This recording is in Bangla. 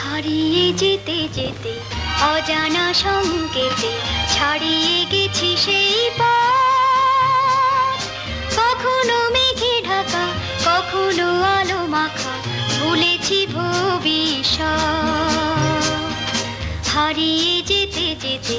হারিয়ে যেতে যেতে অজানা সংকেতে ছাড়িয়ে গেছি সেই পথ। কখনো মেঘে ঢাকা, কখনো আলো মাখা, ভুলেছি ভবিষ্যৎ। হারিয়ে যেতে যেতে